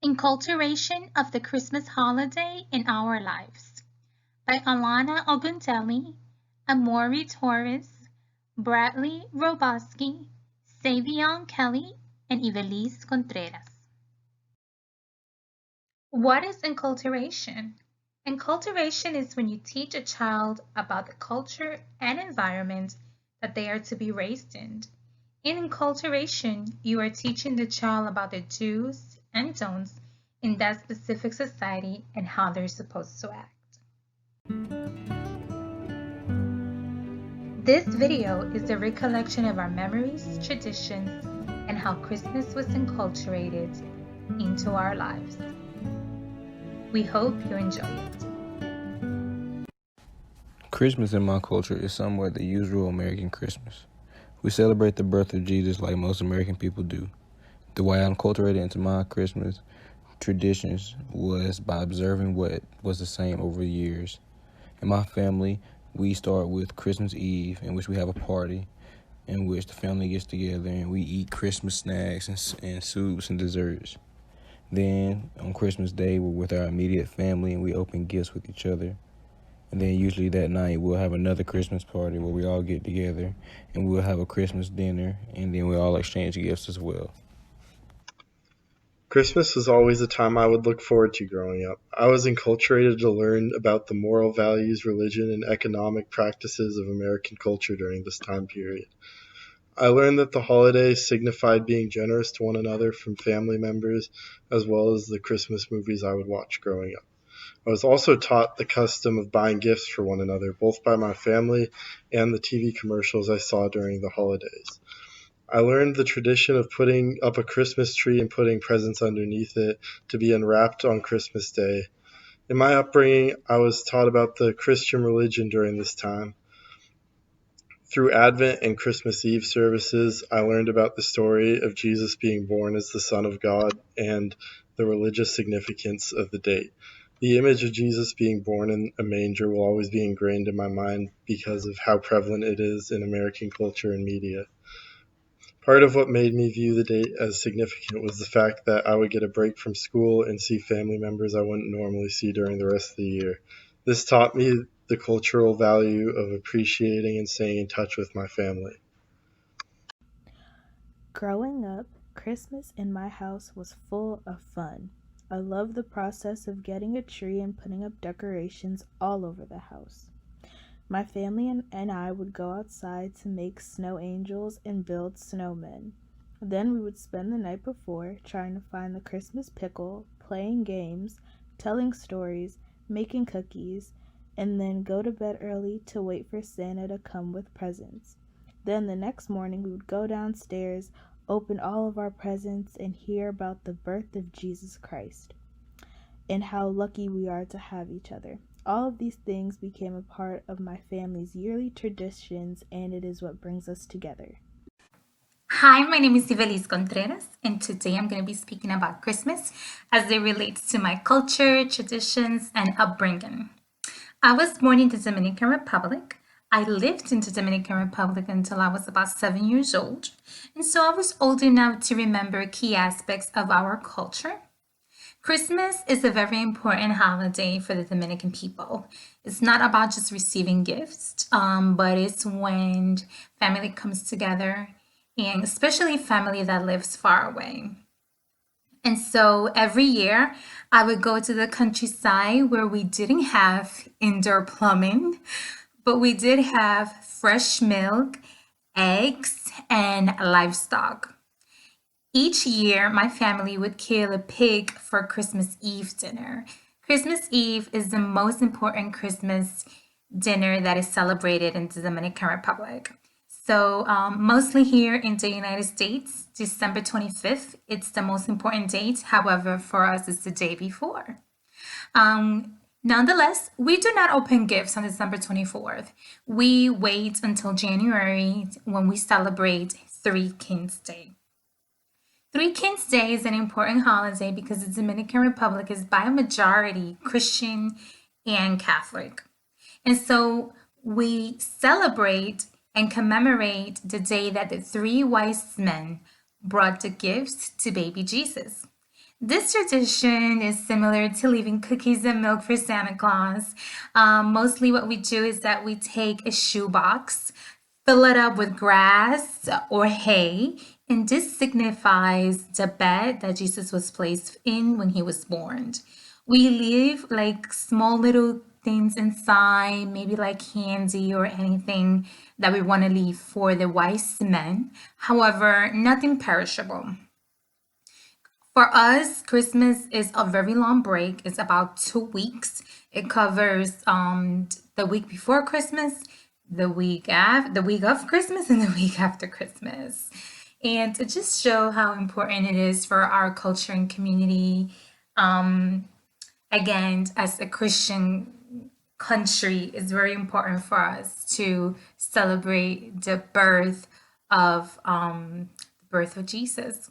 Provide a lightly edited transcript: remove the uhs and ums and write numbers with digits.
Enculturation of the Christmas Holiday in Our Lives by Alana Ogundelli, Amori Torres, Bradley Roboski, Savion Kelly, and Ivelisse Contreras. What is enculturation? Enculturation is when you teach a child about the culture and environment that they are to be raised in. In enculturation, you are teaching the child about the do's and don'ts in that specific society and how they're supposed to act. This video is a recollection of our memories, traditions, and how Christmas was enculturated into our lives. We hope you enjoy it. Christmas in my culture is somewhat the usual American Christmas. We celebrate the birth of Jesus like most American people do. The way I enculturated into my Christmas traditions was by observing what was the same over the years. In my family, we start with Christmas Eve, in which we have a party, in which the family gets together and we eat Christmas snacks and soups and desserts. Then on Christmas Day, we're with our immediate family and we open gifts with each other. And then usually that night we'll have another Christmas party where we all get together and we'll have a Christmas dinner and then we'll all exchange gifts as well. Christmas was always a time I would look forward to growing up. I was enculturated to learn about the moral values, religion, and economic practices of American culture during this time period. I learned that the holidays signified being generous to one another from family members, as well as the Christmas movies I would watch growing up. I was also taught the custom of buying gifts for one another, both by my family and the TV commercials I saw during the holidays. I learned the tradition of putting up a Christmas tree and putting presents underneath it to be unwrapped on Christmas Day. In my upbringing, I was taught about the Christian religion during this time. Through Advent and Christmas Eve services, I learned about the story of Jesus being born as the Son of God and the religious significance of the date. The image of Jesus being born in a manger will always be ingrained in my mind because of how prevalent it is in American culture and media. Part of what made me view the date as significant was the fact that I would get a break from school and see family members I wouldn't normally see during the rest of the year. This taught me the cultural value of appreciating and staying in touch with my family. Growing up, Christmas in my house was full of fun. I loved the process of getting a tree and putting up decorations all over the house. My family and I would go outside to make snow angels and build snowmen. Then we would spend the night before trying to find the Christmas pickle, playing games, telling stories, making cookies, and then go to bed early to wait for Santa to come with presents. Then the next morning we would go downstairs, open all of our presents, and hear about the birth of Jesus Christ and how lucky we are to have each other. All of these things became a part of my family's yearly traditions, and it is what brings us together. Hi, my name is Ivelisse Contreras, and today I'm going to be speaking about Christmas as it relates to my culture, traditions, and upbringing. I was born in the Dominican Republic. I lived in the Dominican Republic until I was about 7 years old, and so I was old enough to remember key aspects of our culture. Christmas is a very important holiday for the Dominican people. It's not about just receiving gifts, but it's when family comes together, and especially family that lives far away. And so every year I would go to the countryside where we didn't have indoor plumbing, but we did have fresh milk, eggs, and livestock. Each year, my family would kill a pig for Christmas Eve dinner. Christmas Eve is the most important Christmas dinner that is celebrated in the Dominican Republic. So, mostly here in the United States, December 25th, it's the most important date. However, for us, it's the day before. Nonetheless, we do not open gifts on December 24th. We wait until January when we celebrate Three Kings Day. Three Kings Day is an important holiday because the Dominican Republic is by a majority Christian and Catholic. And so we celebrate and commemorate the day that the three wise men brought the gifts to baby Jesus. This tradition is similar to leaving cookies and milk for Santa Claus. Mostly, what we do is that we take a shoebox, fill it up with grass or hay, and this signifies the bed that Jesus was placed in when he was born. We leave like small little things inside, maybe like candy or anything that we want to leave for the wise men. However, nothing perishable. For us, Christmas is a very long break. It's about 2 weeks. It covers the week before Christmas, the week of Christmas, and the week after Christmas. And to just show how important it is for our culture and community, um, again, as a Christian country, it's very important for us to celebrate the birth of Jesus.